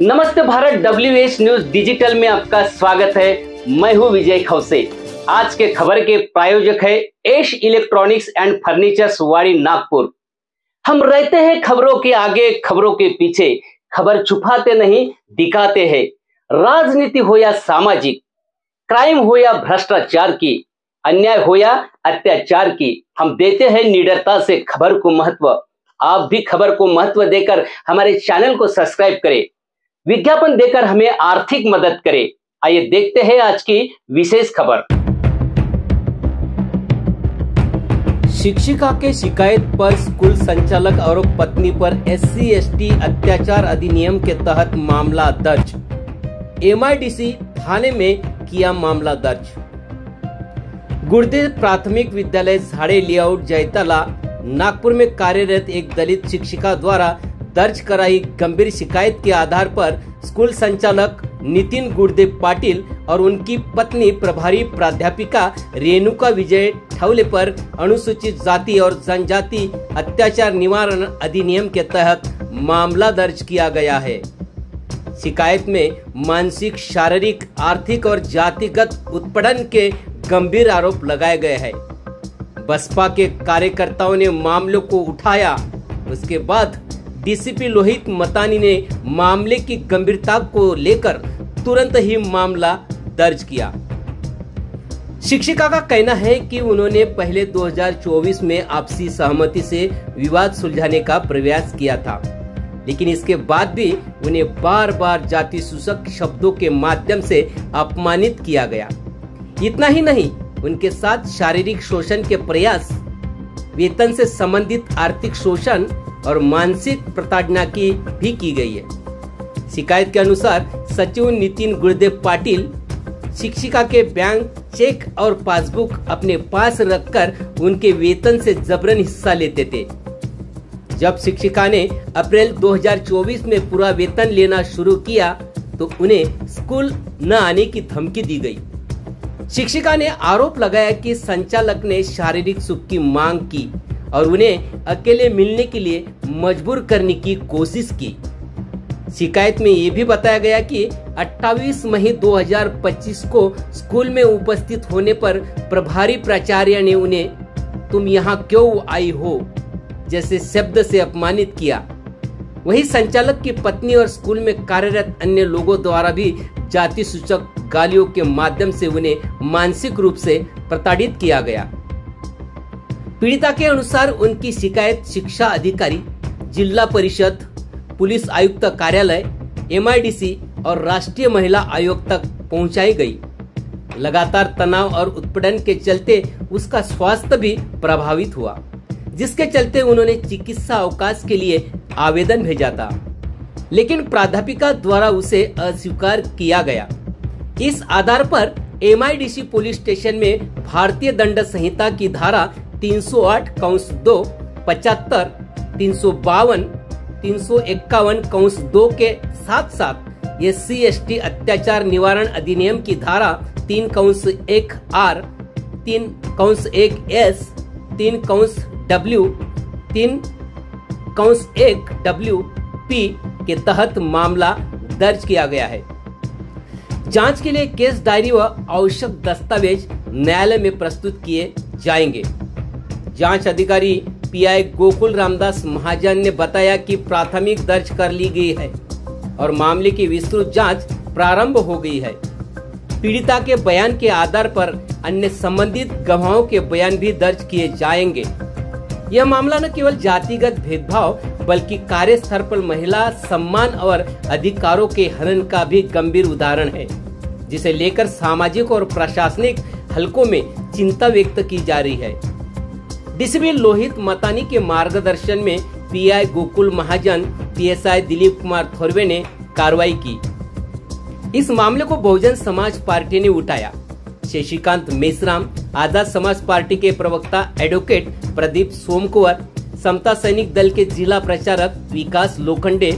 नमस्ते Bharat, WH news digital में आपका स्वागत है। मैं हूं विजय खौसे। आज के खबर के प्रायोजक है एश इलेक्ट्रॉनिक्स एंड फर्नीचर्स वाड़ी नागपुर। हम रहते हैं खबरों के आगे, खबरों के पीछे, खबर छुपाते नहीं दिखाते हैं। राजनीति हो या सामाजिक, क्राइम हो या भ्रष्टाचार की, अन्याय हो या अत्याचार की, हम देते हैं निडरता से खबर को महत्व। आप भी खबर को महत्व देकर हमारे चैनल को सब्सक्राइब करें, विज्ञापन देकर हमें आर्थिक मदद करें। आइए देखते हैं आज की विशेष खबर। शिक्षिका के शिकायत पर स्कूल संचालक और पत्नी पर SC/ST अत्याचार अधिनियम के तहत मामला दर्ज। MIDC थाने में किया मामला दर्ज। गुर्दे प्राथमिक विद्यालय झाड़े लेआउट जैताला नागपुर में कार्यरत एक दलित शिक्षिका द्वारा दर्ज कराई गंभीर शिकायत के आधार पर स्कूल संचालक नितिन गुर्दे पाटिल और उनकी पत्नी प्रभारी प्राध्यापिका रेणुका विजय ठौले पर अनुसूचित जाति और जनजाति अत्याचार निवारण अधिनियम के तहत मामला दर्ज किया गया है। शिकायत में मानसिक, शारीरिक, आर्थिक और जातिगत उत्पीड़न के गंभीर आरोप लगाए गए हैं। बसपा के कार्यकर्ताओं ने मामलों को उठाया। उसके बाद DCP लोहित मतानी ने मामले की गंभीरता को लेकर तुरंत ही मामला दर्ज किया। शिक्षिका का कहना है कि उन्होंने पहले 2024 में आपसी सहमति से विवाद सुलझाने का प्रयास किया था, लेकिन इसके बाद भी उन्हें बार बार जाति सूचक शब्दों के माध्यम से अपमानित किया गया। इतना ही नहीं, उनके साथ शारीरिक शोषण के प्रयास, वेतन से संबंधित आर्थिक शोषण और मानसिक प्रताड़ना भी की गई है। शिकायत के अनुसार सचिव नितिन गुर्दे पाटिल शिक्षिका के बैंक चेक और पासबुक अपने पास रखकर उनके वेतन से जबरन हिस्सा लेते थे। जब शिक्षिका ने अप्रैल 2024 में पूरा वेतन लेना शुरू किया तो उन्हें स्कूल न आने की धमकी दी गई। शिक्षिका ने आरोप लगाया कि संचालक ने शारीरिक सुख की मांग की और उन्हें अकेले मिलने के लिए मजबूर करने की कोशिश की। शिकायत में ये भी बताया गया कि 28 मई 2025 को स्कूल में उपस्थित होने पर प्रभारी प्राचार्य ने उन्हें "तुम यहाँ क्यों आई हो" जैसे शब्द से अपमानित किया। वहीं संचालक की पत्नी और स्कूल में कार्यरत अन्य लोगों द्वारा भी जाति सूचक गालियों के माध्यम से उन्हें मानसिक रूप से प्रताड़ित किया गया। पीड़िता के अनुसार उनकी शिकायत शिक्षा अधिकारी, जिला परिषद, पुलिस आयुक्त कार्यालय, MIDC और राष्ट्रीय महिला आयोग तक पहुंचाई गई। लगातार तनाव और उत्पीड़न के चलते उसका स्वास्थ्य भी प्रभावित हुआ, जिसके चलते उन्होंने चिकित्सा अवकाश के लिए आवेदन भेजा था, लेकिन प्राध्यापिका द्वारा उसे अस्वीकार किया गया। इस आधार पर MIDC पुलिस स्टेशन में भारतीय दंड संहिता की धारा 308(2), 75, 352, 351(2) के साथ साथ SC/ST अत्याचार निवारण अधिनियम की धारा 3(1)(R), 3(1)(S), 3(W), 3(1)(W)P के तहत मामला दर्ज किया गया है। जांच के लिए केस डायरी व आवश्यक दस्तावेज न्यायालय में प्रस्तुत किए जाएंगे। जांच अधिकारी PI गोकुल रामदास महाजन ने बताया कि प्राथमिक दर्ज कर ली गई है और मामले की विस्तृत जांच प्रारंभ हो गई है। पीड़िता के बयान के आधार पर अन्य संबंधित गवाहों के बयान भी दर्ज किए जाएंगे। यह मामला न केवल जातिगत भेदभाव बल्कि कार्यस्थल पर महिला सम्मान और अधिकारों के हनन का भी गंभीर उदाहरण है, जिसे लेकर सामाजिक और प्रशासनिक हलकों में चिंता व्यक्त की जा रही है। DCP लोहित मतानी के मार्गदर्शन में PI गोकुल महाजन, PSI दिलीप कुमार थोरवे ने कार्रवाई की। इस मामले को बहुजन समाज पार्टी ने उठाया। शशिकांत मेश्राम, आजाद समाज पार्टी के प्रवक्ता एडवोकेट प्रदीप सोमकुवर, समता सैनिक दल के जिला प्रचारक विकास लोखंडे,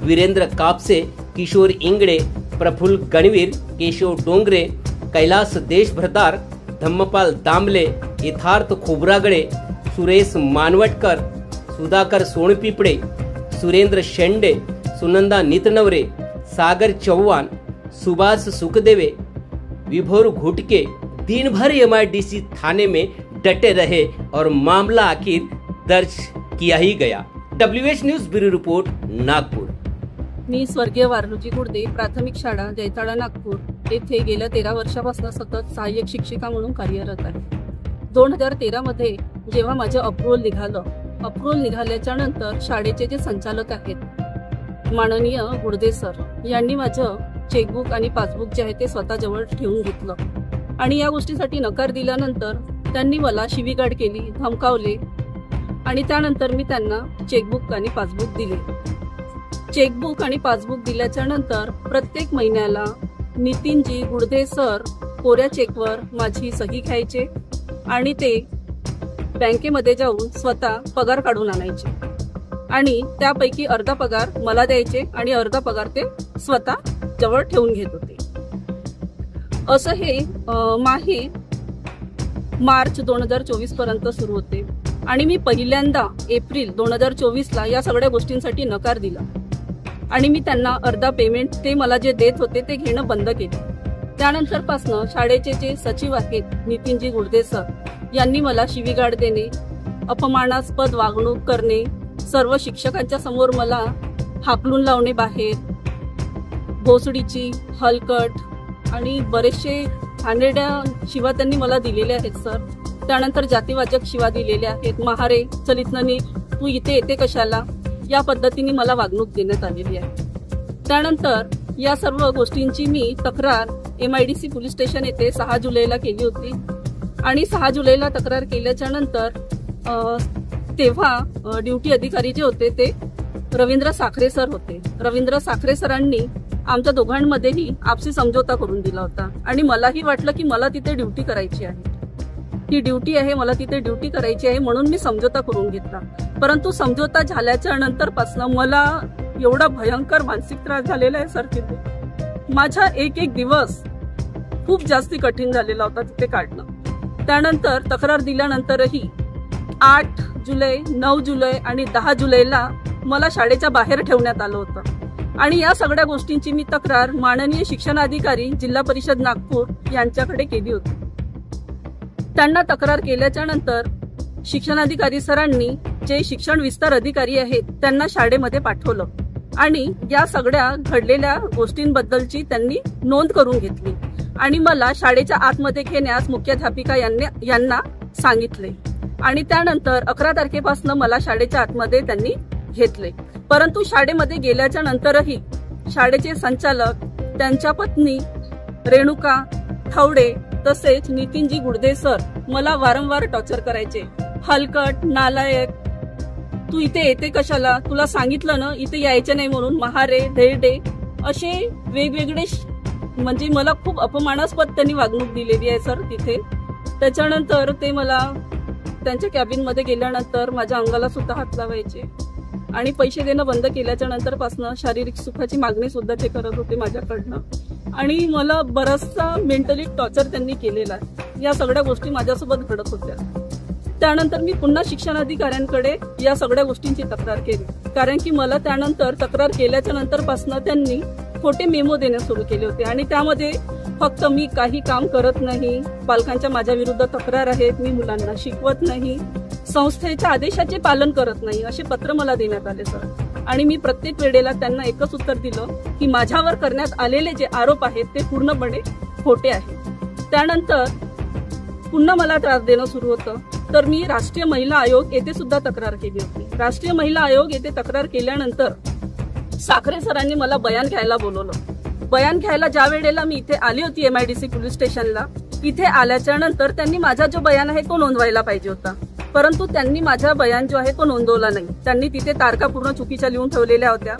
वीरेंद्र कापसे, किशोर इंगड़े, प्रफुल्ल गणवीर, केशव डोंगरे, कैलाश देशभ्रतार, धम्मपाल दामले, यथार्थ खोबरागड़े, सुरेश मानवटकर, सुधाकर सोनपिपड़े, सुरेंद्र शेंडे, सुनंदा नितनवरे, सागर चौहान, सुभाष सुखदेवे, विभोर घुटके दिन भर MIDC थाने में डटे रहे और मामला आखिर दर्ज किया ही गया। WH news bureau report, Nagpur. मी स्वर्गीय वारलूजी गुडदे, प्राथमिक शाळा जैताडा नागपूर येथे गेल्या 13 वर्षापासून सतत सहाय्यक शिक्षिका म्हणून कार्यरत आहे। 2013 मध्ये जेव्हा माझं अप्रूव्हल निघाल्याच्या नंतर शाळेचे जे संचालक आहेत माननीय गुडदे सर यांनी माझं चेकबुक आणि पासबुक जे आहे ते स्वतःजवळ ठेवून घेतलं आणि या गोष्टीसाठी नकार दिल्यानंतर त्यांनी मला शिवीगाळ केली, धमकावले आणि त्यानंतर मी त्यांना चेकबुक आणि पासबुक दिले। चेकबुक आणि पासबुक दिल्याच्या नंतर प्रत्येक महिन्याला नितीनजी गुडदे सर कोऱ्या चेकवर माझी सही घ्यायचे आणि ते बँकेमध्ये जाऊन स्वतः पगार काढून आणायचे आणि त्यापैकी अर्धा पगार मला द्यायचे आणि अर्धा पगार ते स्वतः जवळ ठेवून घेत होते। असं हे मार्च 2024 पर्यंत सुरू होते आणि मी पहिल्यांदा एप्रिल 2024 ला या सगळ्या गोष्टींसाठी नकार दिला आणि मी त्यांना अर्धा पेमेंट ते मला जे देत होते ते घेणं बंद केलं। त्यानंतर पासून शाळेचे जे सचिव आहेत नितीनजी गुडदे सर यांनी मला शिवीगाळ देणे, अपमानास्पद वागणूक करणे, सर्व शिक्षकांच्या समोर मला हाकलून लावणे बाहेर, भोसडीची, हलकट आणि बरेचसे घाणेरड्या शिवा त्यांनी मला दिलेल्या आहेत सर। त्यानंतर जातीवाचक शिवा दिलेल्या आहेत, महारे चलितनी तू इथे येते कशाला, या पद्धतीने मला वागणूक देण्यात आलेली आहे। त्यानंतर या सर्व गोष्टींची मी तक्रार MIDC पोलीस स्टेशन येथे 6 जुलैला केली होती आणि 6 जुलैला तक्रार केल्याच्या नंतर तेव्हा ड्युटी अधिकारी जे होते ते रवींद्र साखरे सर होते। रवींद्र साखरे सरांनी आमच्या दोघांमध्येही आपसी समझोता करून दिला होता आणि मलाही वाटलं की मला तिथे ड्युटी करायची आहे, ही ड्युटी आहे, मला तिथे ड्युटी करायची आहे म्हणून मी समझोता करून घेतला। परंतु समझोता झाल्याच्या नंतर पासून मला एवढा भयंकर मानसिक त्रास झालेला आहे सर तिथे। माझा एक दिवस खूप जास्ती कठीण झालेला होता तिथे काढणं। त्यानंतर तक्रार दिल्यानंतरही 8 जुलै, 9 जुलै आणि 10 जुलैला मला शाळेच्या बाहेर ठेवण्यात आलं होतं आणि या सगळ्या गोष्टींची मी तक्रार माननीय शिक्षणाधिकारी जिल्हा परिषद नागपूर यांच्याकडे केली होती। त्यांना तक्रार केल्याच्या नंतर शिक्षणाधिकारी सरांनी जे शिक्षण विस्तार अधिकारी आहेत त्यांना शाळेमध्ये पाठवलं आणि या सगळ्या घडलेल्या गोष्टींबद्दलची त्यांनी नोंद करून घेतली आणि मला शाळेच्या आतमध्ये घेण्यास मुख्याध्यापिका यांना सांगितले आणि त्यानंतर 11 तारखेपासून मला शाळेच्या आतमध्ये त्यांनी घेतले। परंतु शाळेमध्ये गेल्याच्या नंतरही शाळेचे संचालक, त्यांच्या पत्नी रेणुका थवडे तसेच नितीनजी गुडदे सर मला वारंवार टॉर्चर करायचे, हलकट, नालायक, तू इथे येते कशाला, तुला सांगितलं ना इथे यायचे नाही म्हणून, महारे, धेरडे असे वेगवेगळे म्हणजे मला खूप अपमानास्पद त्यांनी वागणूक दिलेली आहे सर तिथे। त्याच्यानंतर ते मला त्यांच्या कॅबिन मध्ये गेल्यानंतर माझ्या अंगाला सुद्धा हात लावायचे आणि पैसे देणं बंद केल्याच्या नंतर पासून शारीरिक सुखाची मागणी सुद्धा ते करत होते माझ्याकडनं आणि मला बराचसा मेंटली टॉर्चर त्यांनी केलेला आहे। या सगळ्या गोष्टी माझ्यासोबत घडत होत्या। त्यानंतर मी पुन्हा शिक्षणाधिकाऱ्यांकडे या सगळ्या गोष्टींची तक्रार केली कारण की मला त्यानंतर तक्रार केल्याच्या नंतर पासून त्यांनी खोटे मेमो देणे सुरू केले होते आणि त्यामध्ये फक्त मी काही काम करत नाही, पालकांच्या माझ्या विरुद्ध तक्रार आहेत, मी मुलांना शिकवत नाही, संस्थेच्या आदेशाचे पालन करत नाही असे पत्र मला देण्यात आले सर आणि मी प्रत्येक वेळेला त्यांना एकच उत्तर दिलं की माझ्यावर करण्यात आलेले जे आरोप आहेत ते पूर्णपणे खोटे आहेत। त्यानंतर पुन्हा मला त्रास देणं सुरू होतं तर मी राष्ट्रीय महिला आयोग येथे सुद्धा तक्रार केली होती। राष्ट्रीय महिला आयोग येथे तक्रार केल्यानंतर साखरे सरांनी मला बयान घ्यायला बोलवलं। बयान घ्यायला ज्या वेळेला मी इथे आली होती MIDC पोलीस स्टेशनला, इथे आल्याच्या नंतर त्यांनी माझा जो बयान आहे तो नोंदवायला पाहिजे होता परंतु त्यांनी माझा बयान जो आहे तो नोंदवला नाही। त्यांनी तिथे तारखा पूर्ण चुकीच्या लिहून ठेवलेल्या होत्या।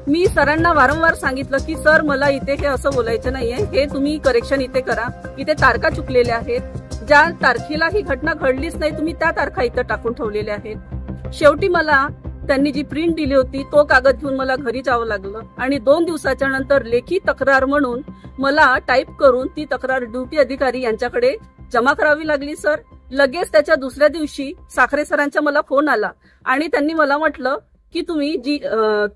मी सरांना वारंवार सांगितलं की सर मला इथे हे असं बोलायचं नाहीये, हे तुम्ही करेक्शन इथे करा, इथे तारखा चुकलेल्या आहेत, ज्या तारखेला ही घटना घडलीच नाही तुम्ही त्या तारखा इथे टाकून ठेवलेल्या आहेत। शेवटी मला त्यांनी जी प्रिंट दिली होती तो कागद घेऊन मला घरी जावं लागलं आणि 2 दिवसाच्या नंतर लेखी तक्रार म्हणून मला टाईप करून ती तक्रार ड्युटी अधिकारी यांच्याकडे जमा करावी लागली सर। लगेच त्याच्या दुसऱ्या दिवशी साखरे सरांचा मला फोन आला आणि त्यांनी मला म्हटलं की तुम्ही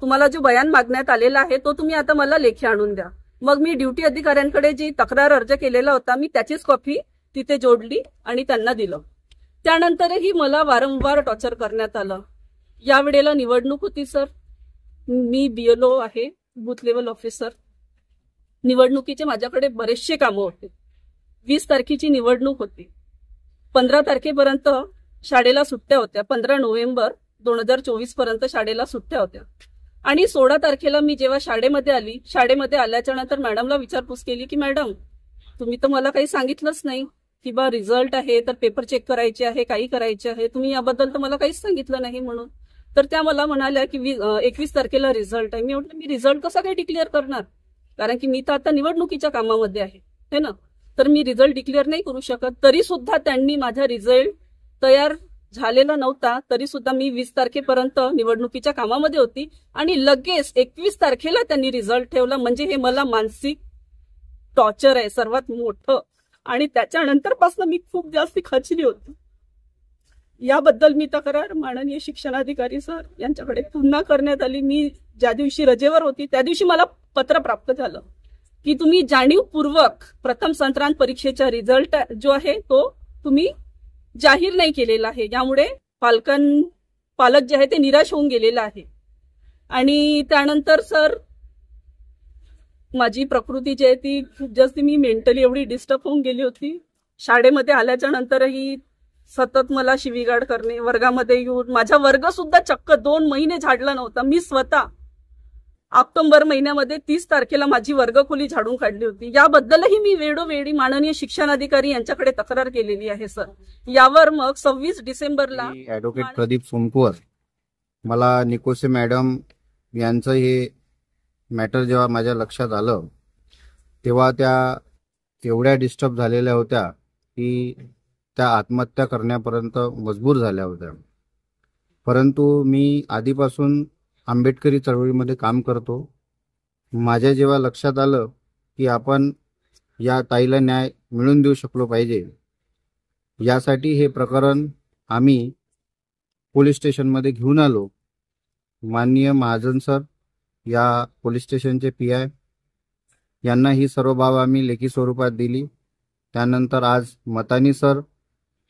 तुम्हाला जो बयान मागण्यात आलेला आहे तो तुम्ही आता मला लेखी आणून द्या. मग मी ड्युटी अधिकाऱ्यांकडे जी तक्रार अर्ज केलेला होता मी त्याचीच कॉपी तिथे जोडली आणि त्यांना दिलं. त्यानंतरही मला वारंवार टॉर्चर करण्यात आलं. यावेळेला निवडणूक होती सर. मी BLO आहे, बूथ लेवल ऑफिसर. निवडणुकीचे माझ्याकडे बरेचसे कामं होते. 20 तारखेची निवडणूक होती. 15 तारखेपर्यंत शाळेला सुट्ट्या होत्या. 15 नोव्हेंबर 2024 पर्यंत शाळेला सुट्ट्या होत्या. आणि 16 तारखेला मी जेव्हा शाळेमध्ये आली, शाळेमध्ये आल्याच्या नंतर मॅडमला विचारपूस केली की मॅडम तुम्ही तर मला काही सांगितलंच नाही की बा रिझल्ट आहे तर पेपर चेक करायचे आहे, काही करायचे आहे, तुम्ही याबद्दल तर मला काहीच सांगितलं नाही म्हणून. तर त्या मला म्हणाल्या की 21 तारखेला रिझल्ट आहे. मी म्हटलं मी रिझल्ट कसा काही डिक्लेअर करणार, कारण की मी तर आता निवडणुकीच्या कामामध्ये आहे है ना, तर मी रिझल्ट डिक्लेअर नाही करू शकत. तरी सुद्धा त्यांनी माझा रिझल्ट तयार झालेला नव्हता, तरी सुद्धा मी 20 तारखेपर्यंत निवडणुकीच्या कामामध्ये होती आणि लगेच 21 तारखेला त्यांनी रिझल्ट ठेवला. म्हणजे हे मला मानसिक टॉर्चर आहे सर्वात मोठं. आणि त्याच्यानंतर पासून मी खूप जास्त खचली होती. याबद्दल मी तक्रार माननीय शिक्षणाधिकारी सर यांच्याकडे पुन्हा करण्यात आली. मी ज्या दिवशी रजेवर होती त्या दिवशी मला पत्र प्राप्त झालं की तुम्ही जाणीवपूर्वक प्रथम सत्रांत परीक्षेचा रिझल्ट जो आहे तो तुम्ही जाहीर नाही केलेला आहे. यामुळे पालक जे आहे ते निराश होऊन गेलेला आहे. आणि त्यानंतर सर माझी प्रकृती जी आहे ती खूप जास्त मी मेंटली एवढी डिस्टर्ब होऊन गेली होती. शाळेमध्ये आल्याच्या नंतरही सतत मला शिवीगाळ करणे, वर्गामध्ये येऊन माझा वर्ग सुद्धा चक्क 2 महिने झाडला नव्हता. मी स्वतः ऑक्टोबर महिन्यामध्ये 30 तारखेला माझी वर्गखोली झाडून काढली होती. याबद्दलही मी वेळोवेळी माननीय शिक्षणाधिकारी यांच्याकडे तक्रार केलेली आहे सर. यावर मग 26 डिसेंबरला ॲडव्होकेट प्रदीप सोनकुवर मला निकोसे मॅडम यांचं हे मॅटर जेव्हा माझ्या लक्षात आलं तेव्हा त्या एवढ्या डिस्टर्ब झालेल्या होत्या की त्या आत्महत्या करण्यापर्यंत मजबूर झाल्या होत्या. परंतु मी आधीपासून आंबेडकरी चळवळीमध्ये काम करतो. माझ्या जेव्हा लक्षात आलं की आपण या ताईला न्याय मिळवून देऊ शकलो पाहिजे, यासाठी हे प्रकरण आम्ही पोलीस स्टेशनमध्ये घेऊन आलो. माननीय महाजन सर या पोलीस स्टेशनचे PI यांना ही सर्व बाब आम्ही लेखी स्वरूपात दिली. त्यानंतर आज मतानी सर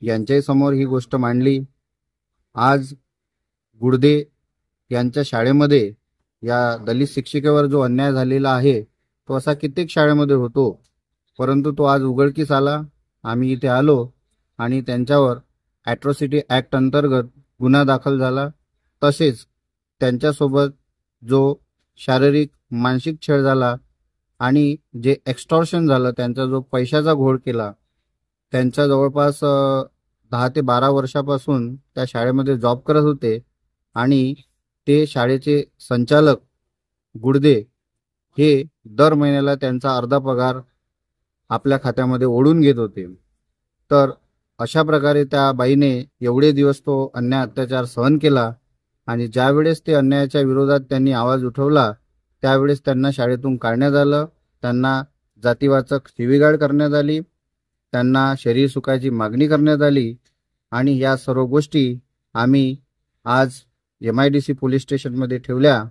यांच्याही समोर ही गोष्ट मांडली. आज गुडदे यांच्या शाळेमध्ये या दलित शिक्षिकेवर जो अन्याय झालेला आहे तो असा कित्येक शाळेमध्ये होतो, परंतु तो आज उघडकीस आला. आम्ही इथे आलो आणि त्यांच्यावर ॲट्रॉसिटी ॲक्ट अंतर्गत गुन्हा दाखल झाला. तसेच त्यांच्यासोबत जो शारीरिक मानसिक छळ झाला आणि जे एक्स्टॉर्शन झालं, त्यांचा जो पैशाचा घोळ केला, त्यांच्या जवळपास 10 ते 12 वर्षापासून त्या शाळेमध्ये जॉब करत होते आणि ते शाळेचे संचालक गुडदे हे दर महिन्याला त्यांचा अर्धा पगार आपल्या खात्यामध्ये ओढून घेत होते. तर अशा प्रकारे त्या बाईने एवढे दिवस तो अन्याय अत्याचार सहन केला आणि ज्यावेळेस ते अन्यायाच्या विरोधात त्यांनी आवाज उठवला त्यावेळेस त्यांना शाळेतून काढण्यात आलं. त्यांना जातीवाचक शिवीगाळ करण्यात आली, त्यांना शरीर सुखाची मागणी करण्यात आली आणि या सर्व गोष्टी आम्ही आज MIDC पोलीस स्टेशनमध्ये ठेवल्या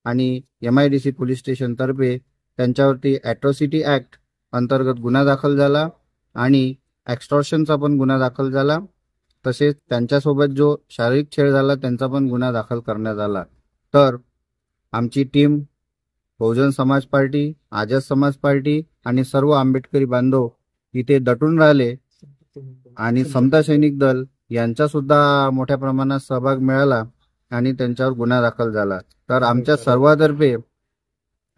आणि MIDC पोलीस स्टेशनतर्फे त्यांच्यावरती ॲट्रॉसिटी ॲक्ट अंतर्गत गुन्हा दाखल झाला आणि एक्स्टॉर्शनचा पण गुन्हा दाखल झाला. तसेच त्यांच्यासोबत जो शारीरिक छळ झाला त्यांचा पण गुन्हा दाखल करण्यात आला. तर आमची टीम बहुजन समाज पार्टी, आझाद समाज पार्टी आणि सर्व आंबेडकरी बांधव इथे दटून राहिले आणि समता सैनिक दल यांचा सुद्धा मोठ्या प्रमाणात सहभाग मिळाला आणि त्यांच्यावर गुन्हा दाखल झाला. तर आमच्या सर्वांतर्फे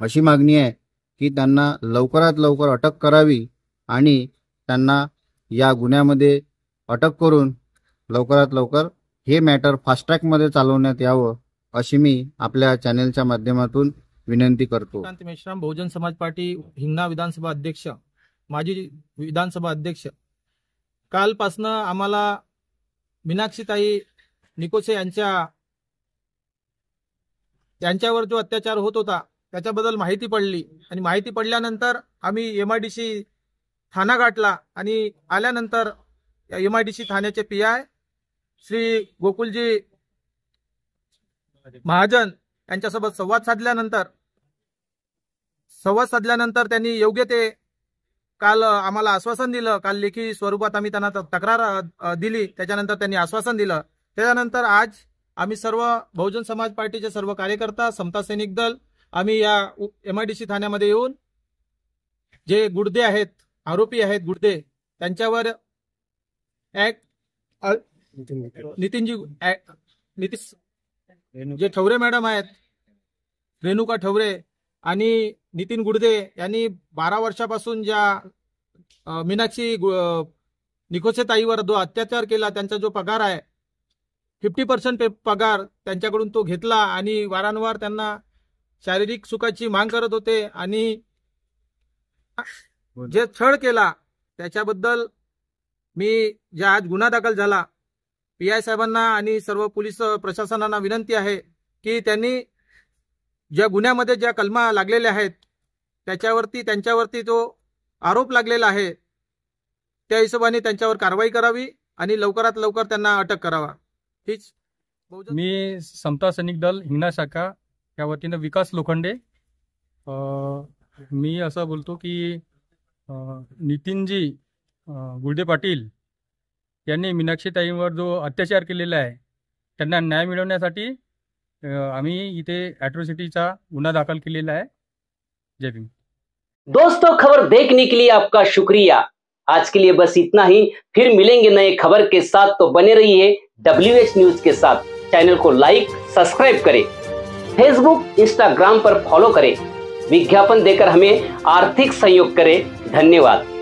अशी मागणी आहे की त्यांना लवकरात लवकर अटक करावी आणि त्यांना या गुन्ह्यामध्ये अटक करून लवकरात लवकर हे मॅटर फास्ट ट्रॅकमध्ये चालवण्यात यावं अशी मी आपल्या चॅनेलच्या माध्यमातून विनंती करतो. मेश्राम, बहुजन समाज पार्टी, हिंगणा विधानसभा अध्यक्ष, माजी विधानसभा अध्यक्ष. कालपासनं आम्हाला मीनाक्षीताई निकोसे यांच्यावर जो अत्याचार होत होता त्याच्याबद्दल माहिती पडली आणि माहिती पडल्यानंतर आम्ही MIDC ठाणा गाठला आणि आल्यानंतर MIDC ठाण्याचे PI श्री गोकुलजी महाजन यांच्यासोबत संवाद साधल्यानंतर त्यांनी योग्य ते काल आम्हाला आश्वासन दिलं. काल लेखी स्वरूपात आम्ही त्यांना तक्रार दिली. त्याच्यानंतर त्यांनी आश्वासन दिलं. त्याच्यानंतर आज आम्ही सर्व बहुजन समाज पार्टीचे सर्व कार्यकर्ता, समता सैनिक दल आम्ही या MIDC थान्यामध्ये येऊन जे गुडदे आहेत, आरोपी आहेत गुडदे, त्यांच्यावर जे ठवरे मॅडम आहेत, रेणुका ठवरे आणि नितीन गुडदे यांनी 12 वर्षापासून ज्या मीनाक्षी निकोसे ताईवर जो अत्याचार केला, त्यांचा जो पगार आहे 50% पगार त्यांच्याकडून तो घेतला आणि वारंवार त्यांना शारीरिक सुखाची माग करत होते आणि जे छळ केला त्याच्याबद्दल मी ज्या आज गुन्हा दाखल झाला, PI साहेबांना आणि सर्व पोलीस प्रशासनाला विनंती आहे की त्यांनी ज्या गुन्ह्यामध्ये ज्या कलमा लागलेल्या आहेत त्यांच्यावरती जो आरोप लागलेला आहे त्या हिशोबाने त्यांच्यावर कारवाई करावी आणि लवकरात लवकर त्यांना अटक करावा. हीच मी समता सैनिक दल हिंगणा शाखा या वतीनं विकास लोखंडे मी असं बोलतो की नितीनजी गुडदे पाटील यांनी मीनाक्षी ताईंवर जो अत्याचार केलेला आहे त्यांना न्याय मिळवण्यासाठी आम्ही इथे एट्रोसिटीचा गुन्हा दाखल केलेला है. जय भीम. दोस्तों, खबर देखने के लिए आपका शुक्रिया. आज के लिए बस इतना ही. फिर मिलेंगे नए खबर के साथ, तो बने रहिए WH न्यूज के साथ. चैनल को लाइक सब्सक्राइब करें, फेसबुक इंस्टाग्राम पर फॉलो करें, विज्ञापन देकर हमें आर्थिक सहयोग करें. धन्यवाद.